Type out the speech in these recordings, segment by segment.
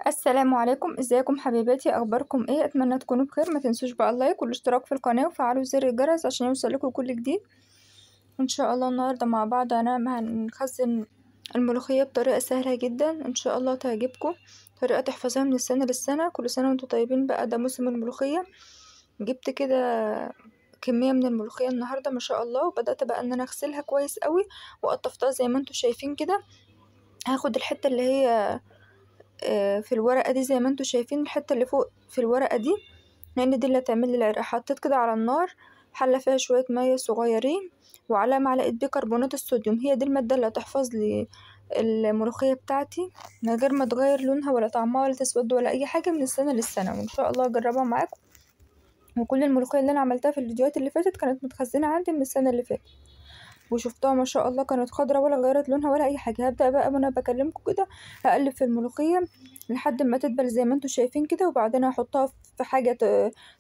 السلام عليكم، ازيكم حبيباتي؟ اخباركم ايه؟ اتمنى تكونوا بخير. ما تنسوش بقى اللايك والاشتراك في القناه وفعلوا زر الجرس عشان يوصلكوا كل جديد. ان شاء الله النهارده مع بعض هنخزن الملوخيه بطريقه سهله جدا، ان شاء الله تعجبكم. طريقه تحفظها من السنه للسنه. كل سنه وانتم طيبين. بقى ده موسم الملوخيه. جبت كده كميه من الملوخيه النهارده ما شاء الله، وبدات بقى ان انا اغسلها كويس قوي وقطفتها زي ما انتم شايفين كده. هاخد الحته اللي هي في الورقة دي زي ما انتوا شايفين، الحتة اللي فوق في الورقة دي، لان دي اللي هتعمل لي العرق. حطيت كده على النار حلة فيها شوية مية صغيرين وعلى معلقة بيكربونات الصوديوم. هي دي المادة اللي هتحفظ لي الملوخية بتاعتي من غير ما تغير لونها ولا طعمها ولا تسود ولا اي حاجة من السنة للسنة، وان شاء الله اجربها معاكم. وكل الملوخية اللي انا عملتها في الفيديوهات اللي فاتت كانت متخزنة عندي من السنة اللي فاتت، وشفتها ما شاء الله كانت خضرة ولا غيرت لونها ولا اي حاجة. هبدأ بقى وانا بكلمكم كده هقلب في الملوخية لحد ما تدبل زي ما انتوا شايفين كده، وبعدين هحطها في حاجة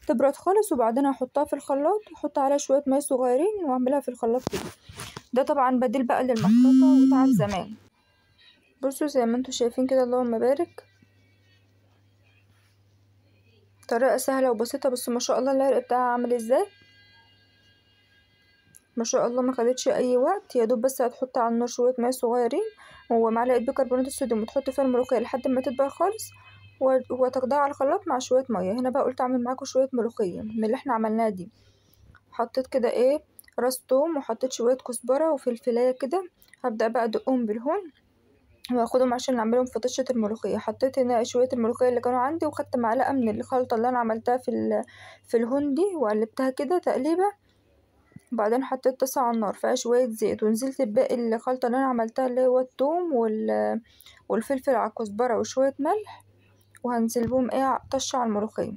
تبرد خالص، وبعدين هحطها في الخلاط واحط عليها شوية مية صغيرين واعملها في الخلاط كده. ده طبعا بديل بقى للمخرطة وتعب زمان. بصوا زي ما انتوا شايفين كده، اللهم بارك. طريقة سهلة وبسيطة، بس ما شاء الله العرق بتاعها عامل ازاي، ما شاء الله ما خدتش اي وقت. يا دوب بس هتحط على النار شويه ميه صغيرين ومعلقه بيكربونات الصوديوم وتحط فيها الملوخيه لحد ما تدبل خالص، وتاخدها على الخلاط مع شويه ميه. هنا بقى قلت اعمل معاكم شويه ملوخيه من اللي احنا عملناها دي. حطيت كده راس توم، وحطيت شويه كزبره وفلفلايه كده. هبدا بقى ادقهم بالهون واخدهم عشان نعملهم في طشة الملوخية. حطيت هنا شوية الملوخية اللي كانوا عندي، وخدت معلقة من الخلطة اللي انا عملتها في الهون دي، وقلبتها كده تقليبة. وبعدين حطيت طاسة على النار فيها شوية زيت، ونزلت بباقي الخلطة اللي انا عملتها اللي هو الثوم والفلفل على الكزبرة وشوية ملح، وهنزل بهم طشة على الملوخية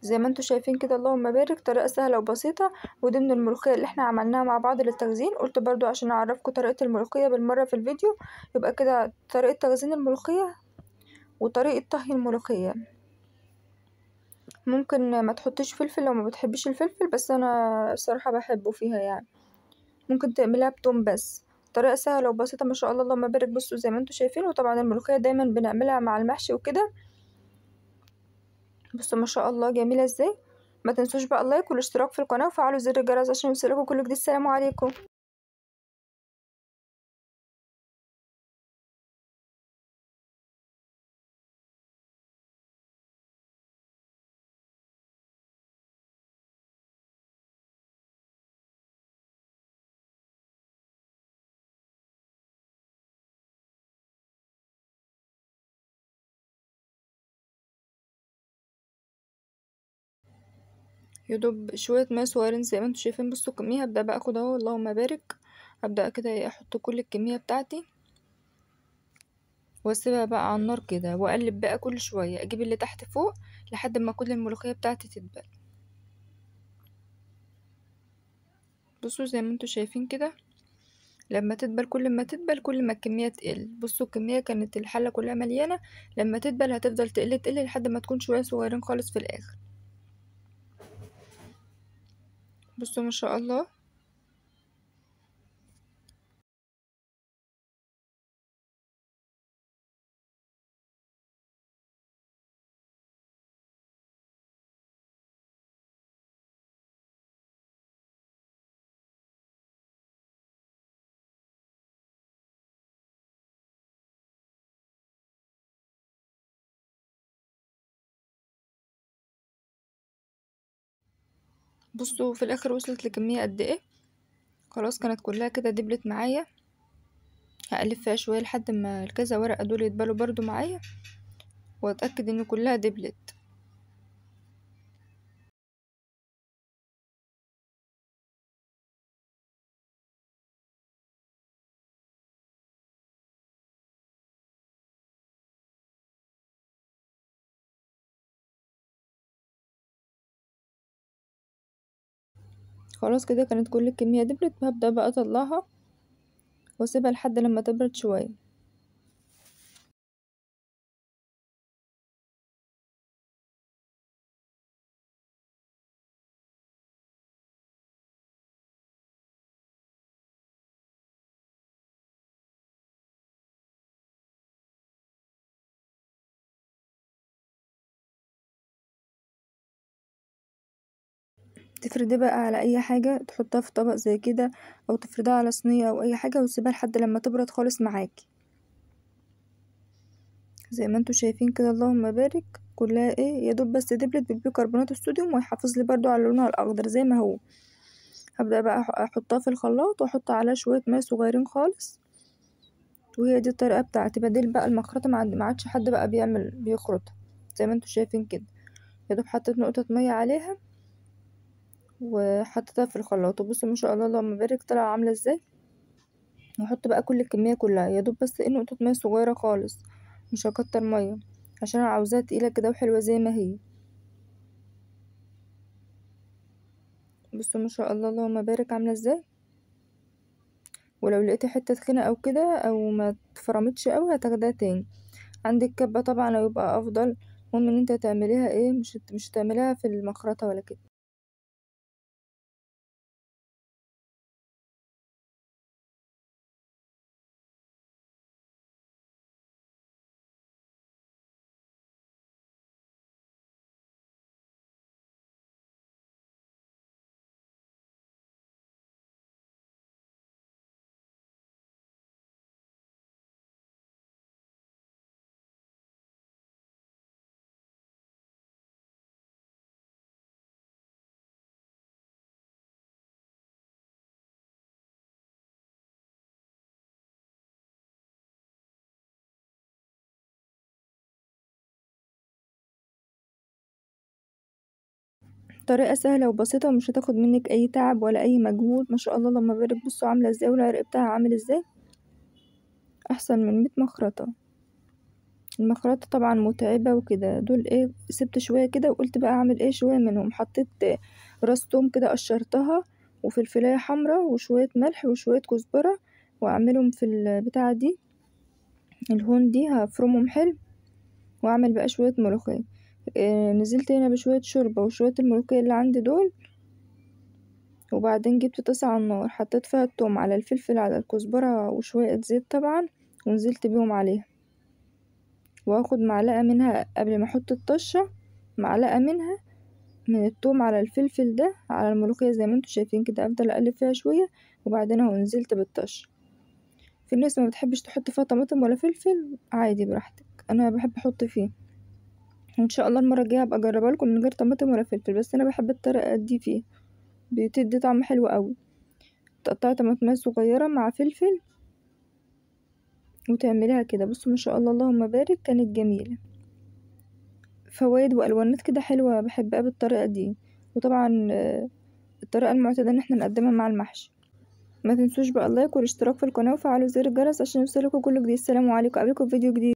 زي ما انتوا شايفين كده. اللهم بارك. طريقة سهلة وبسيطة، ودي من الملوخية اللي احنا عملناها مع بعض للتخزين. قلت برضو عشان اعرفكم طريقة الملوخية بالمرة في الفيديو، يبقى كده طريقة تخزين الملوخية وطريقة طهي الملوخية. ممكن ما تحطيش فلفل لو ما بتحبيش الفلفل، بس انا الصراحة بحبه فيها يعني. ممكن تعمليها بتوم بس. طريقة سهلة وبسيطة ما شاء الله، اللهم بارك. بصوا زي ما انتوا شايفين. وطبعا الملوخية دايما بنعملها مع المحشي وكده. بصوا ما شاء الله جميلة ازاي. ما تنسوش بقى اللايك والاشتراك في القناة وفعلوا زر الجرس عشان يوصلكوا كل جديد. السلام عليكم. يدوب شوية ماء صغيرين زي ما انتوا شايفين. بصوا الكمية. هبدأ بقى اخد اهو، اللهم بارك. هبدأ كده احط كل الكمية بتاعتي واسيبها بقى على النار كده، واقلب بقى كل شوية اجيب اللي تحت فوق لحد ما كل الملوخية بتاعتي تدبل. بصوا زي ما انتوا شايفين كده. لما تدبل، كل ما تدبل كل ما الكمية تقل. بصوا الكمية كانت الحلة كلها مليانة، لما تدبل هتفضل تقل تقل لحد ما تكون شوية صغيرين خالص في الاخر. بصوا ما شاء الله. بصوا في الاخر وصلت لكمية قد ايه. خلاص كانت كلها كده دبلت معايا. هقلب فيها شوية لحد ما الكذا ورقة دول يتبالوا برضو معايا، واتأكد ان كلها دبلت. خلاص كده كانت كل الكمية دبلت. هبدأ بقى اطلعها واسيبها لحد لما تبرد شوية. تفرديه بقى على اي حاجة، تحطها في طبق زي كده او تفردها على صينية او اي حاجة وتسيبها لحد لما تبرد خالص معاكي زي ما انتوا شايفين كده. اللهم بارك. كلها ايه يا دوب بس دبلت بالبيكربونات الصوديوم ويحافظ لي برضو على لونها الاخضر زي ما هو. هبدأ بقى احطها في الخلاط واحط عليها شوية ماء صغيرين خالص، وهي دي الطريقة بتاعتي. بديل بقى المخرطة ما عادش حد بقى بيخرطها زي ما انتوا شايفين كده. يا دوب حطيت نقطة مية عليها وحطيتها في الخلاط، وبصوا ما شاء الله اللهم بارك طلع عاملة ازاي. هحط بقى كل الكمية كلها، يا دوب بس ايه نقطة مية صغيرة خالص، مش هكتر مية عشان انا عاوزاها تقيلة كده وحلوة زي ما هي. بصوا ما شاء الله اللهم بارك عاملة ازاي. ولو لقيتي حتة تخينة او كده او ما اتفرمتش قوي هتاخدها تاني. عندك كبة طبعا هيبقى افضل. المهم ان انت تعمليها ايه، مش تعمليها في المخرطة ولا كده. طريقة سهلة وبسيطة ومش هتاخد منك اي تعب ولا اي مجهود. ما شاء الله لما بارك. بصوا عاملة ازاي والعرق بتاعها عامل ازاي، احسن من 100 مخرطة. المخرطة طبعا متعبة وكده. دول ايه سبت شوية كده وقلت بقى اعمل ايه شوية منهم. حطيت راس توم كده قشرتها وفلفلاية حمرا وشوية ملح وشوية كزبرة واعملهم في البتاعة دي الهون دي هفرمهم حلو. واعمل بقى شوية ملوخية. نزلت هنا بشوية شوربة وشوية الملوخية اللي عندي دول. وبعدين جبت طاسة على النار حطيت فيها التوم على الفلفل على الكزبرة وشوية زيت طبعا ونزلت بيهم عليها. واخد معلقة منها قبل ما احط الطشة، معلقة منها من التوم على الفلفل ده على الملوخية زي ما انتوا شايفين كده. افضل اقلب فيها شوية وبعدين اهو نزلت بالطشة. في ناس ما بتحبش تحط فيها طماطم ولا فلفل، عادي براحتك، انا بحب احط فيه. وان شاء الله المرة الجاية هبقى اجربها لكم من غير طماطم ولا فلفل، بس انا بحب الطريقة دي فيه، بتدي طعم حلو قوي. تقطعي طماطم صغيرة مع فلفل وتعمليها كده. بصوا ما شاء الله اللهم بارك كانت جميلة. فوائد والوانات كده حلوة بحبها بالطريقة دي. وطبعا الطريقة المعتادة ان احنا نقدمها مع المحشي. ما تنسوش بقى اللايك والاشتراك في القناة وفعلوا زر الجرس عشان يوصلكوا كل جديد. السلام عليكم، قبلكم في فيديو جديد.